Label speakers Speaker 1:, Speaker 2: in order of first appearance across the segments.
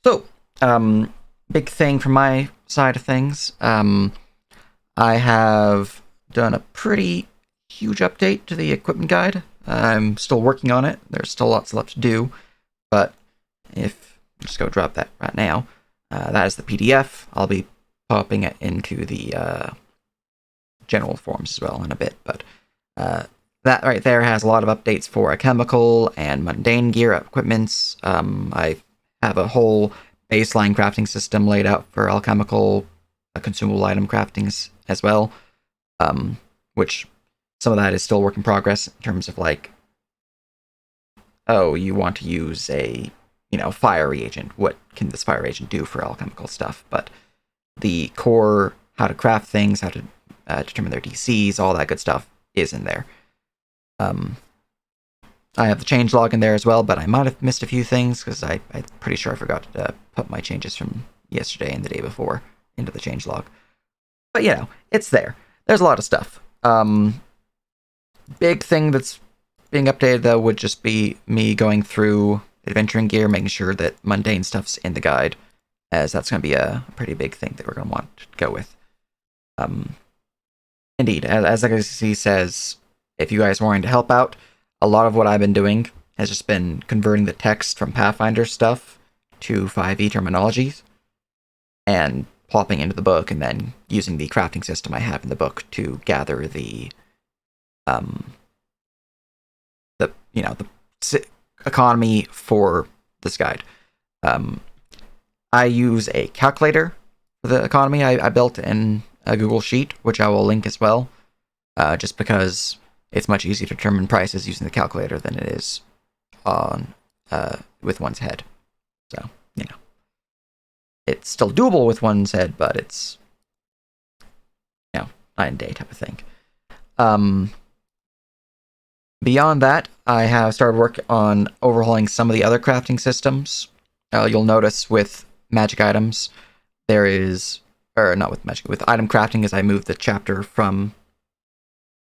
Speaker 1: So, big thing from my side of things. I have done a pretty huge update to the equipment guide. I'm still working on it. There's still lots left to do, but if just go drop that right now, that is the PDF. I'll be popping it into the general forms as well in a bit, but that right there has a lot of updates for alchemical and mundane gear equipments. I have a whole baseline crafting system laid out for alchemical consumable item craftings as well, which some of that is still work in progress in terms of like, oh, you want to use a fire reagent. What can this fire reagent do for alchemical stuff? But the core, how to craft things, how to determine their DCs, all that good stuff is in there. I have the change log in there as well, but I might have missed a few things because I'm pretty sure I forgot to put my changes from yesterday and the day before into the change log. But it's there. There's a lot of stuff. Big thing that's being updated though would just be me going through adventuring gear, making sure that mundane stuff's in the guide, as that's going to be a pretty big thing that we're going to want to go with. Indeed, as Legacy says, if you guys are wanting to help out, a lot of what I've been doing has just been converting the text from Pathfinder stuff to 5e terminologies and plopping into the book, and then using the crafting system I have in the book to gather the economy for this guide. I use a calculator for the economy I built in a Google Sheet, which I will link as well, just because it's much easier to determine prices using the calculator than it is on with one's head. So, it's still doable with one's head, but it's, night and day type of thing. Beyond that, I have started work on overhauling some of the other crafting systems. You'll notice with magic items, there is, or not with magic, with item crafting, as I moved the chapter from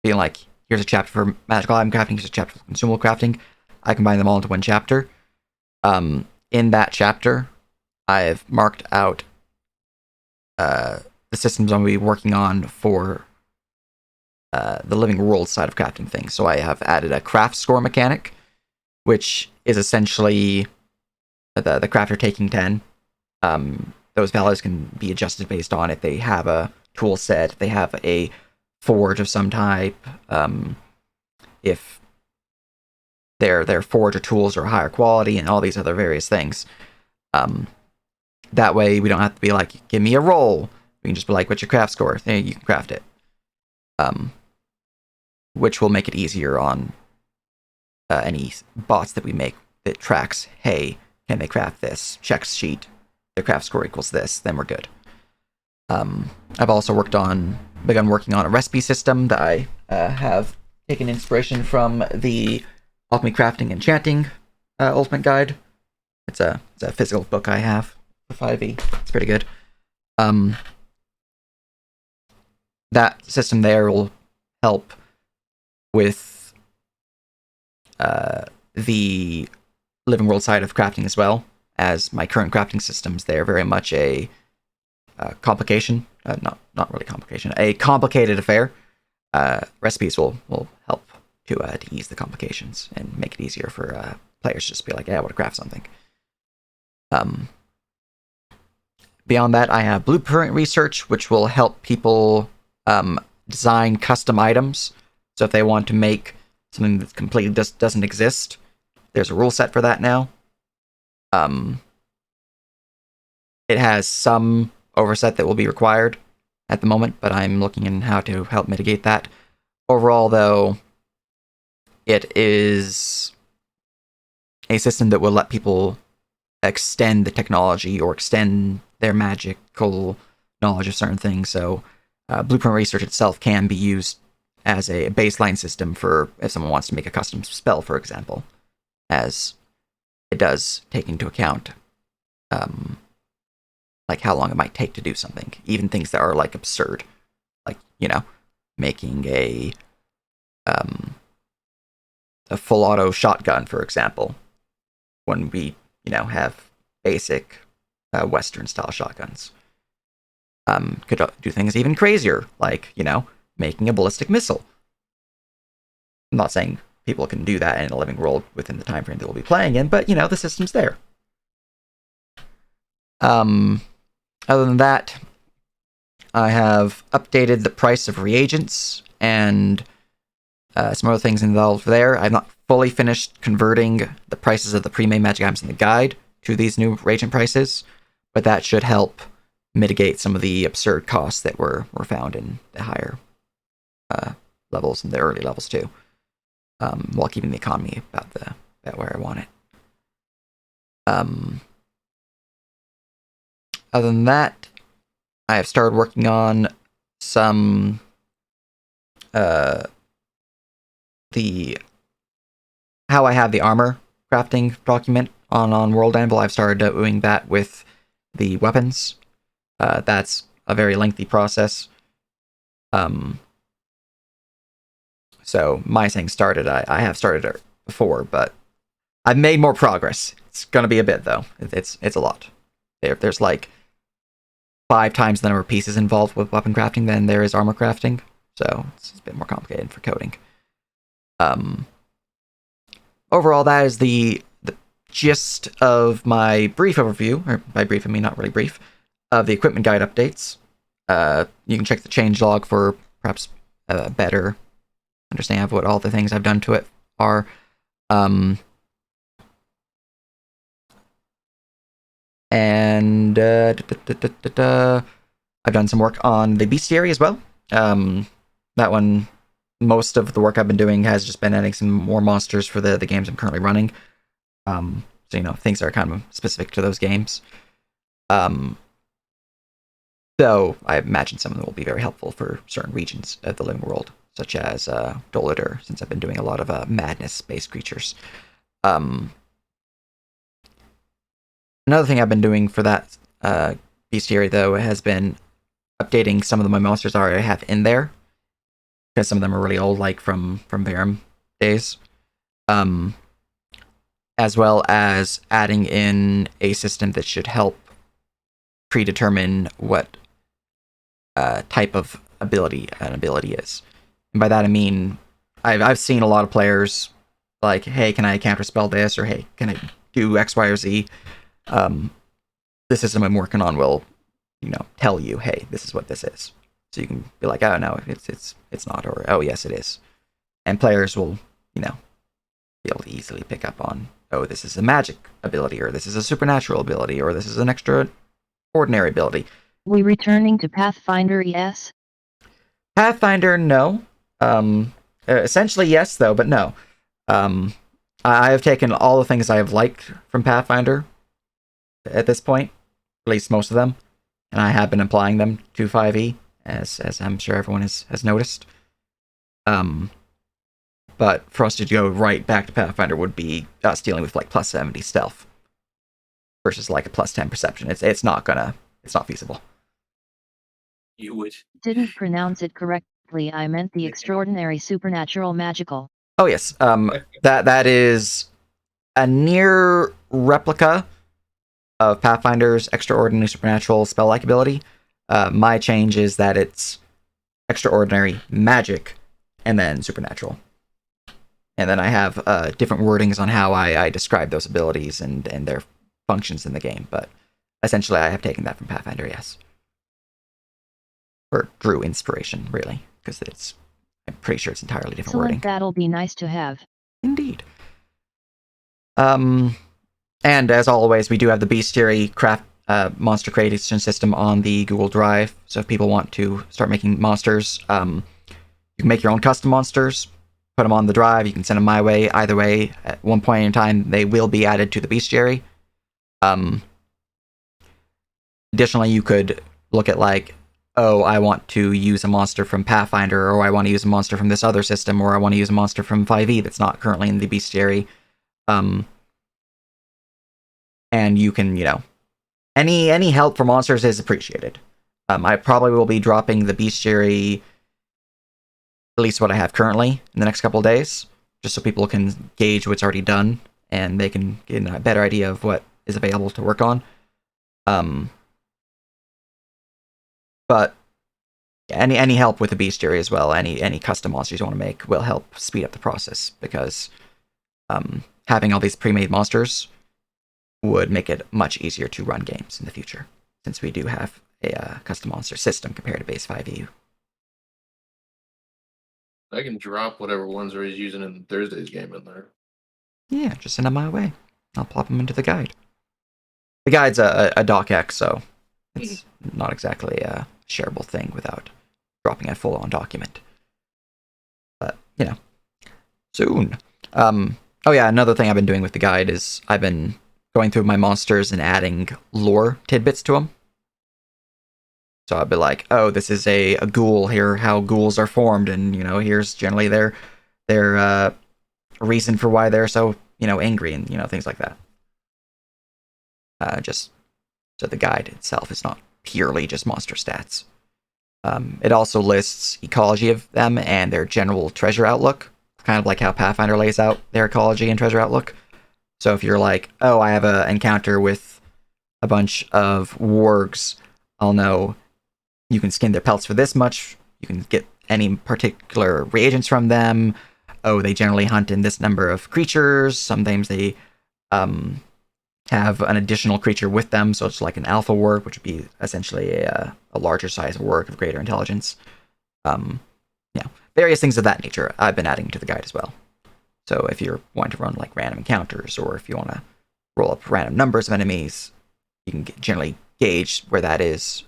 Speaker 1: being like, here's a chapter for magical item crafting, here's a chapter for consumable crafting. I combine them all into one chapter. In that chapter, I've marked out the systems I'm going to be working on for the living world side of crafting things. So I have added a craft score mechanic, which is essentially the crafter taking 10. Those values can be adjusted based on if they have a tool set, if they have a forge of some type, if their forge or tools are higher quality, and all these other various things. That way we don't have to be like, give me a roll. We can just be like, what's your craft score? There, you can craft it. Which will make it easier on any bots that we make that tracks, hey, can they craft this? Check sheet, their craft score equals this, then we're good. I've also begun working on a recipe system that I have taken inspiration from the Alchemy Crafting Enchanting Ultimate Guide. It's a physical book I have for 5e. It's pretty good. That system there will help with the living world side of crafting as well, as my current crafting systems, they're very much a complication. Not really complication. A complicated affair. Recipes will help to ease the complications and make it easier for players to just be like, yeah, I want to craft something. Beyond that, I have blueprint research, which will help people design custom items. So if they want to make something that completely doesn't exist, there's a rule set for that now. It has some oversight that will be required at the moment, but I'm looking in how to help mitigate that. Overall, though, it is a system that will let people extend the technology or extend their magical knowledge of certain things. So blueprint research itself can be used as a baseline system for if someone wants to make a custom spell, for example, as it does take into account like how long it might take to do something, even things that are like absurd, like making a full auto shotgun, for example, when we have basic Western style shotguns. Could do things even crazier, like, making a ballistic missile. I'm not saying people can do that in a living world within the time frame they will be playing in, but, the system's there. Other than that, I have updated the price of reagents and some other things involved there. I've not fully finished converting the prices of the pre-made magic items in the guide to these new reagent prices, but that should help mitigate some of the absurd costs that were found in the higher levels and the early levels too, while keeping the economy about where I want it. Other than that, I have started working on some how I have the armor crafting document on World Anvil. I've started doing that with the weapons. That's a very lengthy process. So my thing started. I have started it before, but I've made more progress. It's gonna be a bit though. It's a lot. There's like 5 times the number of pieces involved with weapon crafting than there is armor crafting, so it's a bit more complicated for coding. Overall, that is the gist of my brief overview, or by brief I mean not really brief, of the equipment guide updates. You can check the changelog for perhaps a better understanding of what all the things I've done to it are. And I've done some work on the bestiary as well. That one, most of the work I've been doing has just been adding some more monsters for the games I'm currently running. So, things that are kind of specific to those games. Though I imagine some of them will be very helpful for certain regions of the living world, such as Dolator, since I've been doing a lot of madness-based creatures. Another thing I've been doing for that bestiary, though, has been updating some of my monsters I already have in there, because some of them are really old, like from Verum days. As well as adding in a system that should help predetermine what type of ability an ability is. And by that I mean, I've seen a lot of players like, hey, can I counterspell this? Or hey, can I do X, Y, or Z? The system I'm working on will, tell you, hey, this is what this is. So you can be like, oh no, it's not, or oh yes, it is. And players will, be able to easily pick up on, oh, this is a magic ability, or this is a supernatural ability, or this is an extraordinary ability.
Speaker 2: We returning to Pathfinder, yes?
Speaker 1: Pathfinder, no. Essentially yes, though, but no. I have taken all the things I have liked from Pathfinder at this point, at least most of them, and I have been applying them to 5e, as I'm sure everyone has noticed. But for us to go right back to Pathfinder would be us dealing with like plus 70 stealth versus like a plus 10 perception. It's not feasible.
Speaker 3: You would.
Speaker 2: Didn't pronounce it correctly. I meant the extraordinary supernatural magical.
Speaker 1: Oh yes, that is a near replica of Pathfinder's extraordinary supernatural spell-like ability. My change is that it's extraordinary magic and then supernatural. And then I have different wordings on how I describe those abilities and their functions in the game. But essentially, I have taken that from Pathfinder, yes. Or drew inspiration, really, because I'm pretty sure it's entirely different wording.
Speaker 2: That'll be nice to have.
Speaker 1: Indeed. And as always, we do have the bestiary craft monster creation system on the Google Drive. So if people want to start making monsters, you can make your own custom monsters, put them on the drive. You can send them my way. Either way, at one point in time, they will be added to the bestiary. Additionally, you could look at like, oh, I want to use a monster from Pathfinder, or I want to use a monster from this other system, or I want to use a monster from 5e that's not currently in the bestiary. And you can, any help for monsters is appreciated. I probably will be dropping the bestiary, at least what I have currently, in the next couple of days, just so people can gauge what's already done, and they can get a better idea of what is available to work on. Um, but any help with the bestiary as well, any custom monsters you want to make will help speed up the process because having all these pre-made monsters would make it much easier to run games in the future, since we do have a custom monster system compared to base 5e.
Speaker 4: I can drop whatever ones are he's using in Thursday's game in there.
Speaker 1: Yeah, just send them my way. I'll plop them into the guide. The guide's a docx, so it's not exactly a shareable thing without dropping a full-on document. But, soon. Oh yeah, another thing I've been doing with the guide is I've been going through my monsters and adding lore tidbits to them. So I'd be like, oh, this is a ghoul, here how ghouls are formed, and, here's generally their reason for why they're so, angry, and, things like that. Just so the guide itself is not purely just monster stats. It also lists ecology of them and their general treasure outlook, kind of like how Pathfinder lays out their ecology and treasure outlook. So if you're like, oh, I have an encounter with a bunch of wargs, I'll know you can skin their pelts for this much, you can get any particular reagents from them. Oh, they generally hunt in this number of creatures. Sometimes they have an additional creature with them, so it's like an alpha warg, which would be essentially a larger size warg of greater intelligence. Various things of that nature I've been adding to the guide as well. So if you're wanting to run like random encounters, or if you want to roll up random numbers of enemies, you can generally gauge where that is.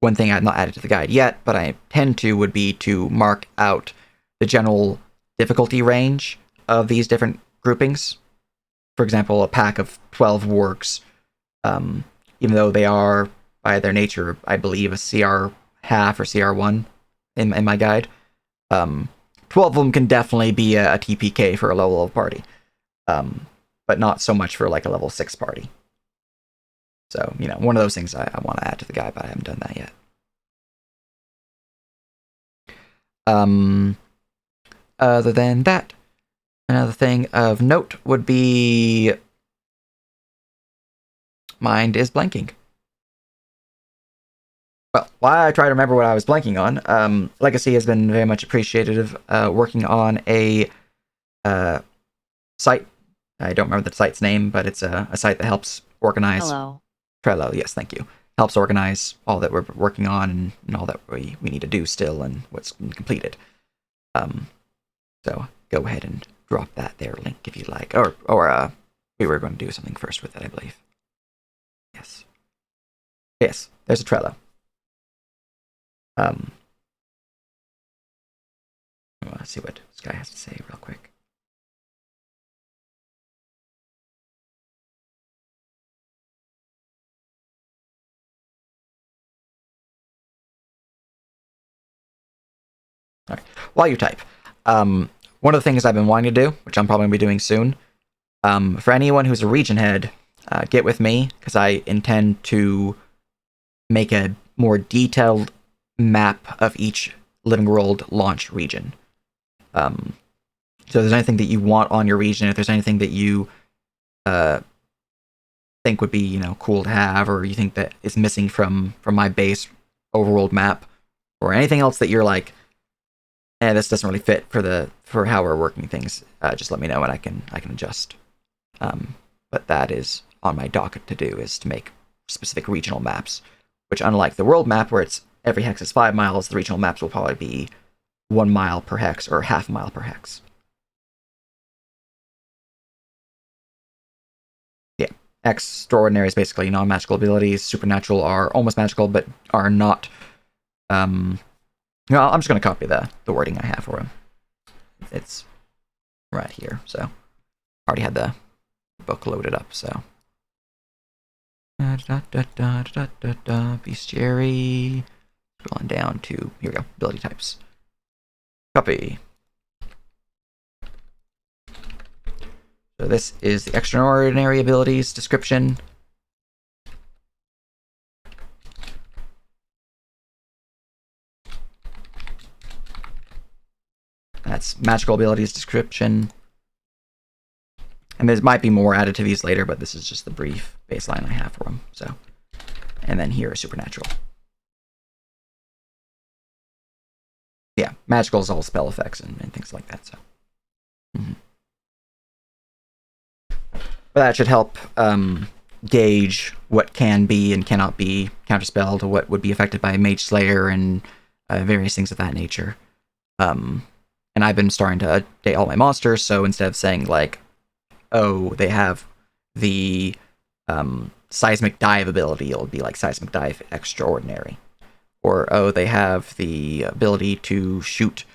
Speaker 1: One thing I've not added to the guide yet, but I tend to, would be to mark out the general difficulty range of these different groupings. For example, a pack of 12 wargs, even though they are, by their nature, I believe, a CR half or CR1 in my guide, 12 of them can definitely be a TPK for a low level party, but not so much for like a level 6 party. So, one of those things I want to add to the guide, but I haven't done that yet. Other than that, another thing of note would be mind is blanking. Well, while I try to remember what I was blanking on, Legacy has been very much appreciative of working on a site. I don't remember the site's name, but it's a site that helps organize. Trello, yes, thank you. Helps organize all that we're working on and all that we need to do still and what's been completed. So go ahead and drop that there link if you'd like. Or we were going to do something first with it, I believe. Yes, there's a Trello. Let's see what this guy has to say real quick. All right. While you type, one of the things I've been wanting to do, which I'm probably going to be doing soon, for anyone who's a region head, get with me, because I intend to make a more detailed map of each Living World launch region. So if there's anything that you want on your region, if there's anything that you think would be, cool to have, or you think that is missing from my base overworld map, or anything else that you're like, this doesn't really fit for how we're working things, just let me know and I can adjust. But that is on my docket to do, is to make specific regional maps, which, unlike the world map where it's every hex is 5 miles, the regional maps will probably be 1 mile per hex or half a mile per hex. Yeah, extraordinary is basically non-magical abilities. Supernatural are almost magical, but are not. I'm just going to copy the wording I have for him. It's right here, so I already had the book loaded up, so. Bestiary. Scrolling down to, here we go, ability types. Copy. So this is the extraordinary abilities description. That's magical abilities description. And there might be more added to these later, but this is just the brief baseline I have for them. So, and then here is supernatural. Yeah, magical is all spell effects and things like that. So, but that should help gauge what can be and cannot be counterspelled, what would be affected by Mage Slayer and various things of that nature. And I've been starting to update all my monsters, so instead of saying like, oh, they have the seismic dive ability, it'll be like seismic dive extraordinary. Or, oh, they have the ability to shoot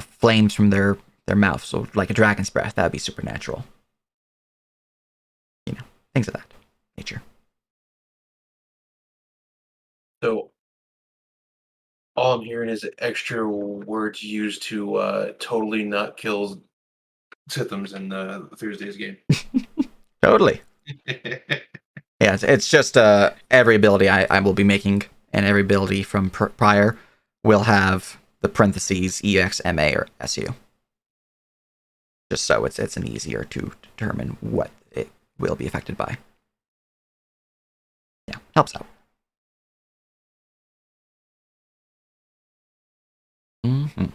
Speaker 1: flames from their mouth, so like a dragon's breath, that would be supernatural. You know, things of that nature.
Speaker 4: So all I'm hearing is extra words used to totally not kill Sithams in Thursday's game.
Speaker 1: Totally. Yeah, it's just every ability I will be making and every ability from prior will have the parentheses EX, MA, or SU. Just so it's an easier to determine what it will be affected by. Yeah, helps out. Mm-hmm.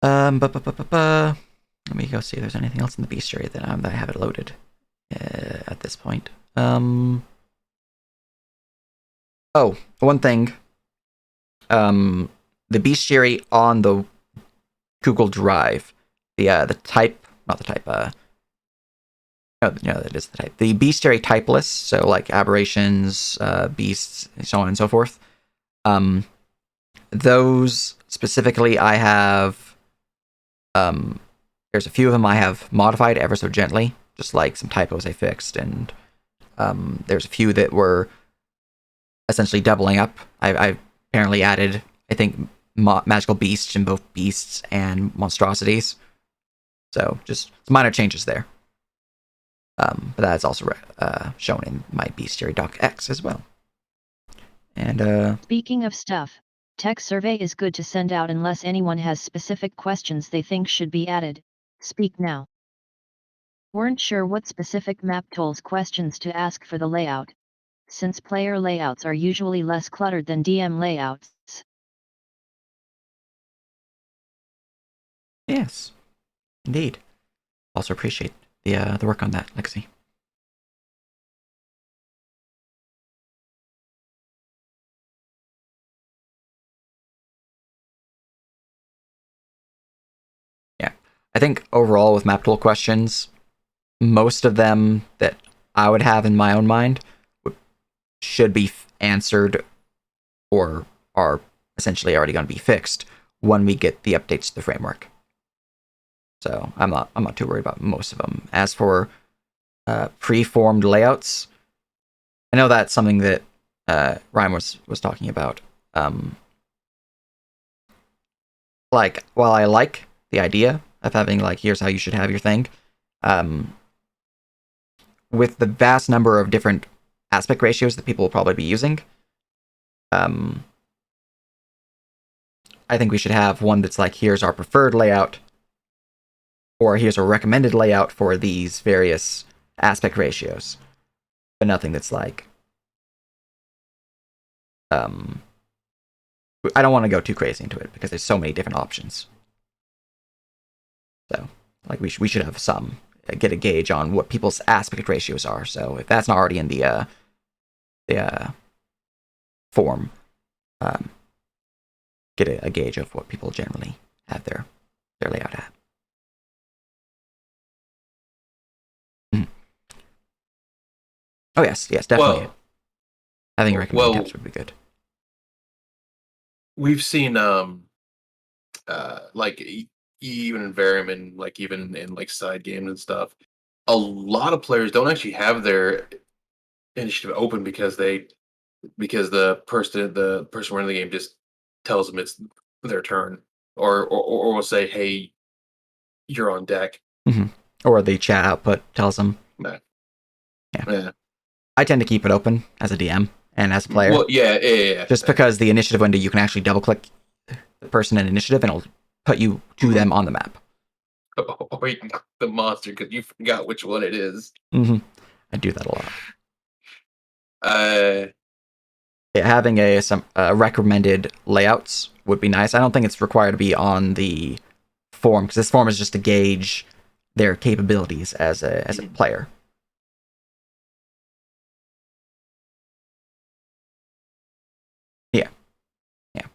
Speaker 1: Let me go see if there's anything else in the bestiary that I have it loaded at this point. Oh, one thing. The bestiary on the Google Drive, the type, not the type. No, that is the type. The bestiary type list, so like aberrations, beasts, so on and so forth. Those specifically, I have. There's a few of them I have modified ever so gently, just like some typos I fixed, and there's a few that were essentially doubling up. I apparently added, I think, magical beasts in both beasts and monstrosities. So just some minor changes there. But that's also shown in my bestiary doc X as well. And
Speaker 2: Speaking of stuff, tech survey is good to send out unless anyone has specific questions they think should be added. Speak now. Weren't sure what specific map tools questions to ask for the layout, since player layouts are usually less cluttered than DM layouts.
Speaker 1: yes, indeed. Also appreciate the work on that, Lexi. Yeah, I think overall with map tool questions, most of them that I would have in my own mind should be answered or are essentially already going to be fixed when we get the updates to the framework. So I'm not too worried about most of them. As for preformed layouts, I know that's something that Ryan was talking about. Like, while I like the idea of having like, here's how you should have your thing, with the vast number of different aspect ratios that people will probably be using, I think we should have one that's like, here's our preferred layout, or here's a recommended layout for these various aspect ratios, but nothing that's like, I don't want to go too crazy into it because there's so many different options. So, like, we should have some, get a gauge on what people's aspect ratios are. So if that's not already in the form, get a gauge of what people generally have their layout at. Mm. Oh yes, definitely.
Speaker 4: Well,
Speaker 1: having recommended tabs would be good.
Speaker 4: We've seen like even in Varium, like even in like side games and stuff, a lot of players don't actually have their initiative open because the person running the game just tells them it's their turn, or will say, "Hey, you're on deck."
Speaker 1: Mm-hmm. Or the chat output tells them.
Speaker 4: Nah.
Speaker 1: Yeah.
Speaker 4: Yeah.
Speaker 1: I tend to keep it open as a DM and as a player.
Speaker 4: Well, yeah.
Speaker 1: Just because the initiative window, you can actually double click the person in initiative and it'll put you to them on the map.
Speaker 4: or you can click the monster because you forgot which one it is.
Speaker 1: I do that a lot.
Speaker 4: Uh,
Speaker 1: Yeah, having some recommended layouts would be nice. I don't think it's required to be on the form because this form is just to gauge their capabilities as a player. Yeah, yeah.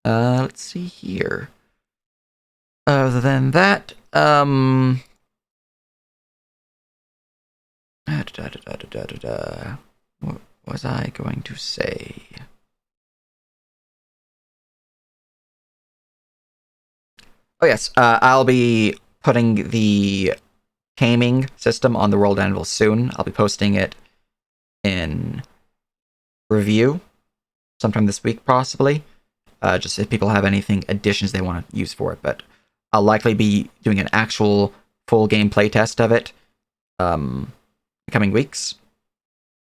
Speaker 1: Let's see here. Other than that, what was I going to say? Oh yes, I'll be putting the taming system on the World Anvil soon. I'll be posting it in review sometime this week, possibly. Just if people have anything additions they want to use for it, but I'll likely be doing an actual full game playtest of it in coming weeks,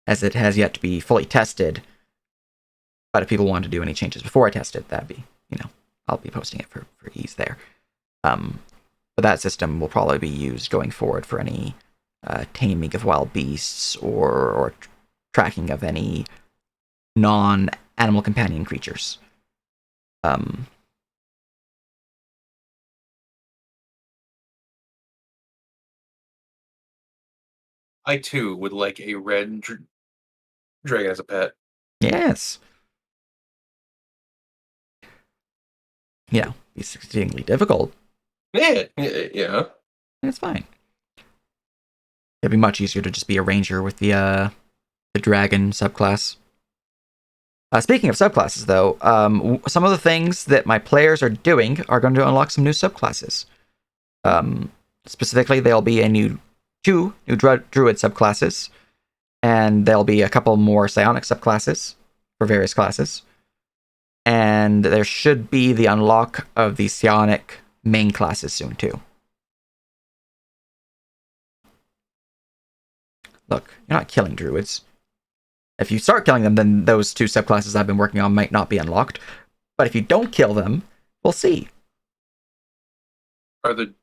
Speaker 1: as it has yet to be fully tested. But if people want to do any changes before I test it, that'd be, I'll be posting it for ease there. But that system will probably be used going forward for any taming of wild beasts or tracking of any non-animal companion creatures.
Speaker 4: I too would like a red dragon as a pet.
Speaker 1: Yes. It's exceedingly difficult.
Speaker 4: Yeah.
Speaker 1: It's fine. It'd be much easier to just be a ranger with the dragon subclass. Speaking of subclasses, though, some of the things that my players are doing are going to unlock some new subclasses. Specifically, there'll be two new druid subclasses, and there'll be a couple more psionic subclasses for various classes. And there should be the unlock of the psionic main classes soon, too. Look, you're not killing druids. If you start killing them, then those two subclasses I've been working on might not be unlocked. But if you don't kill them, we'll see.
Speaker 4: Are the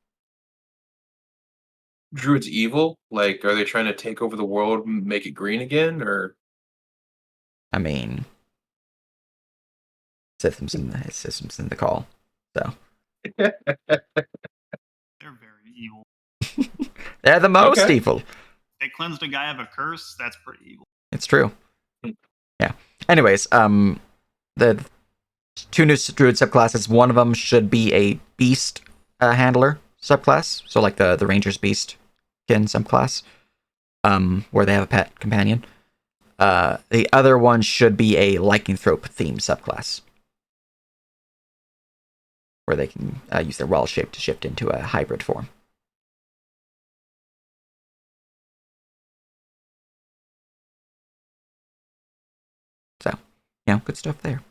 Speaker 4: druids evil? Like, are they trying to take over the world, make it green again, or?
Speaker 1: I mean, systems in the call. So
Speaker 5: They're very evil.
Speaker 1: they're the most
Speaker 4: Okay.
Speaker 1: evil.
Speaker 5: They cleansed a guy of a curse. That's pretty evil.
Speaker 1: It's true. Yeah. Anyways, the two new druid subclasses. One of them should be a beast handler subclass, so like the ranger's beast kin subclass, where they have a pet companion. The other one should be a lycanthrope themed subclass, where they can use their wild shape to shift into a hybrid form. So, good stuff there.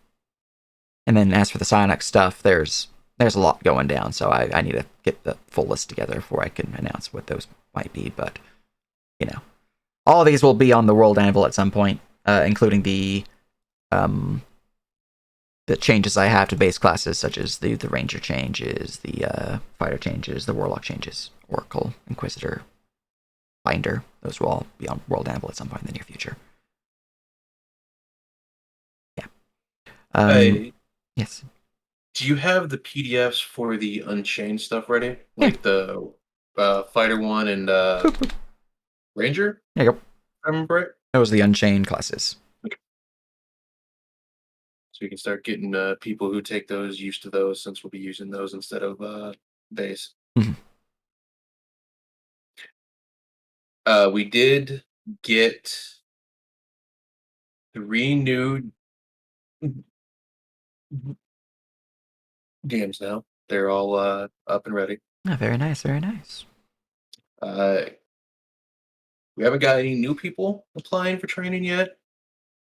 Speaker 1: And then as for the psionic stuff, there's a lot going down, so I need to get the full list together before I can announce what those might be. But, all of these will be on the World Anvil at some point, including the changes I have to base classes, such as the Ranger changes, the Fighter changes, the Warlock changes, Oracle, Inquisitor, Binder. Those will all be on World Anvil at some point in the near future. Yeah. Yes.
Speaker 4: Do you have the PDFs for the Unchained stuff ready? Like the Fighter one and Ranger?
Speaker 1: There you go.
Speaker 4: I remember right.
Speaker 1: Those are the Unchained classes.
Speaker 4: So we can start getting people who take those used to those, since we'll be using those instead of base.
Speaker 1: Mhm.
Speaker 4: We did get 3 new games now. They're all up and ready.
Speaker 1: Very nice, very nice.
Speaker 4: We haven't got any new people applying for training yet.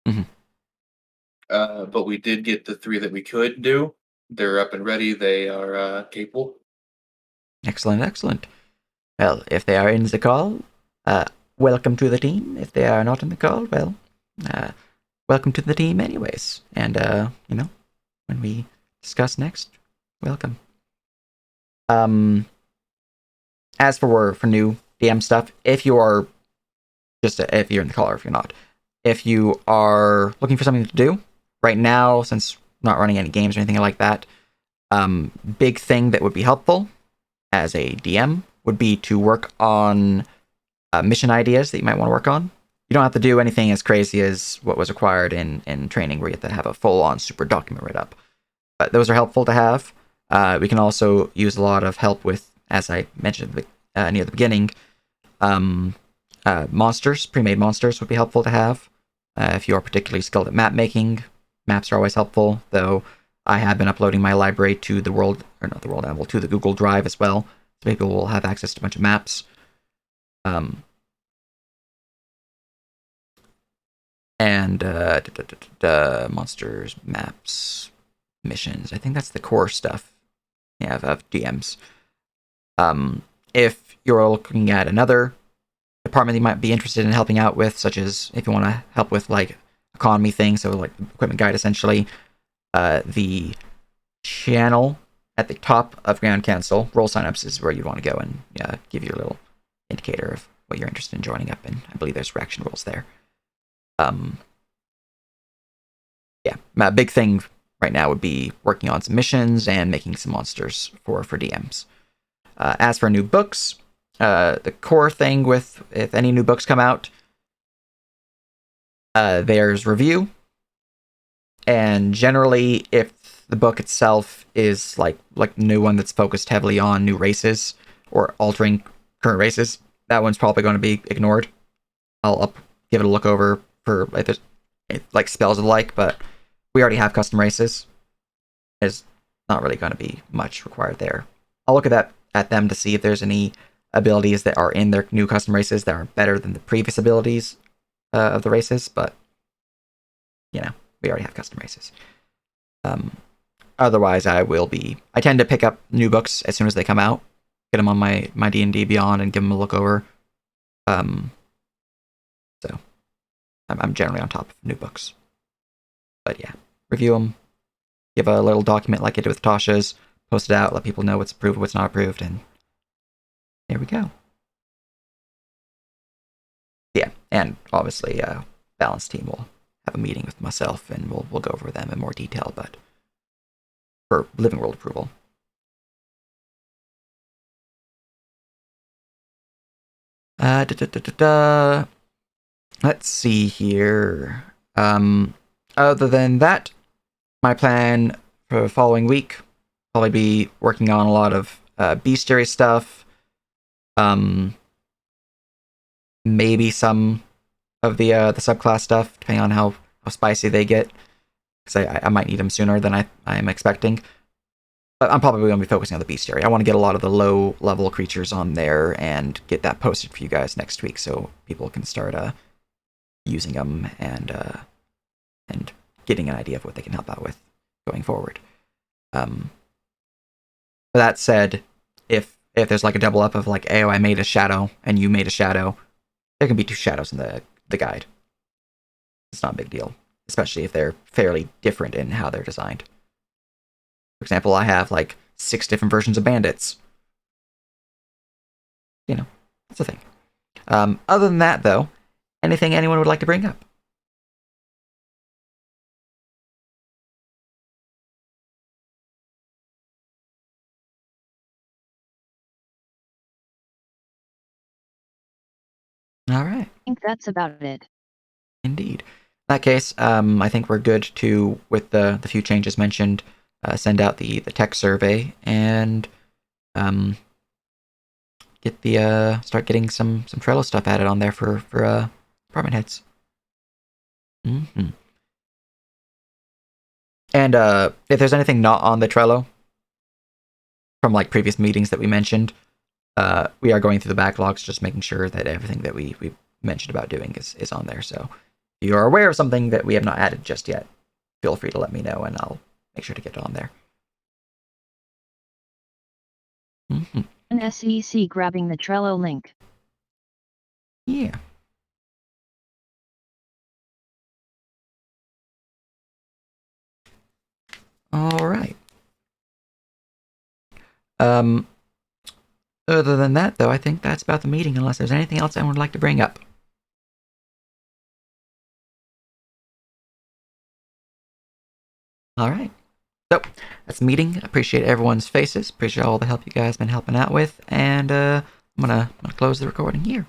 Speaker 1: Mhm.
Speaker 4: But we did get the 3 that we could do. They're up and ready. They are capable.
Speaker 1: Excellent, excellent. Well, if they are in the call, welcome to the team. If they are not in the call, well, welcome to the team, anyways. And when we discuss next, welcome. As for new DM stuff, if you are if you're in the call or if you're not, if you are looking for something to do right now, since not running any games or anything like that, big thing that would be helpful as a DM would be to work on mission ideas that you might want to work on. You don't have to do anything as crazy as what was required in training, where you have to have a full-on super document written up. But those are helpful to have. We can also use a lot of help with, as I mentioned near the beginning, monsters. Pre-made monsters would be helpful to have. If you are particularly skilled at map making, maps are always helpful, though I have been uploading my library to the to the Google Drive as well, so people will have access to a bunch of maps. And monsters, maps, missions. I think that's the core stuff of DMs. If you're looking at another department you might be interested in helping out with, such as if you want to help with like economy things, so like equipment guide essentially, the channel at the top of Ground Council, role signups, is where you want to go and give your little indicator of what you're interested in joining up in. I believe there's reaction roles there. My big thing right now would be working on some missions and making some monsters for DMs. As for new books, the core thing with if any new books come out, there's review, and generally if the book itself is like new one that's focused heavily on new races or altering current races, that one's probably going to be ignored. I'll give it a look over for like spells alike, but we already have custom races. There's not really going to be much required there. I'll look at them to see if there's any abilities that are in their new custom races that are better than the previous abilities of the races, but we already have custom races. Otherwise, I tend to pick up new books as soon as they come out, get them on my D&D Beyond and give them a look over. So I'm generally on top of new books. But yeah, review them, give a little document like I did with Tasha's, post it out, let people know what's approved, what's not approved, and there we go. Yeah, and obviously, Balance Team will have a meeting with myself, and we'll go over them in more detail, but for Living World approval. Let's see here. Other than that, my plan for the following week probably be working on a lot of bestiary stuff. Maybe some of the subclass stuff, depending on how spicy they get, because I might need them sooner than I am expecting. But I'm probably going to be focusing on the bestiary. I want to get a lot of the low level creatures on there and get that posted for you guys next week, so people can start using them and getting an idea of what they can help out with going forward. That said, if there's like a double up of like, oh, I made a shadow and you made a shadow, there can be two shadows in the guide. It's not a big deal, especially if they're fairly different in how they're designed. For example, I have like 6 different versions of bandits. That's a thing. Other than that, though, anything anyone would like to bring up? All right.
Speaker 2: I think that's about it.
Speaker 1: Indeed. In that case, I think we're good to, with the few changes mentioned, send out the tech survey and get start getting some Trello stuff added on there for department heads. Mm-hmm. And if there's anything not on the Trello from like previous meetings that we mentioned, we are going through the backlogs, just making sure that everything that we mentioned about doing is on there. So if you are aware of something that we have not added just yet, feel free to let me know and I'll make sure to get it on there. Mm-hmm.
Speaker 2: An SEC grabbing the Trello link.
Speaker 1: Yeah. All right. Other than that, though, I think that's about the meeting, unless there's anything else I would like to bring up. All right. So, that's the meeting. Appreciate everyone's faces. Appreciate all the help you guys been helping out with. And I'm gonna close the recording here.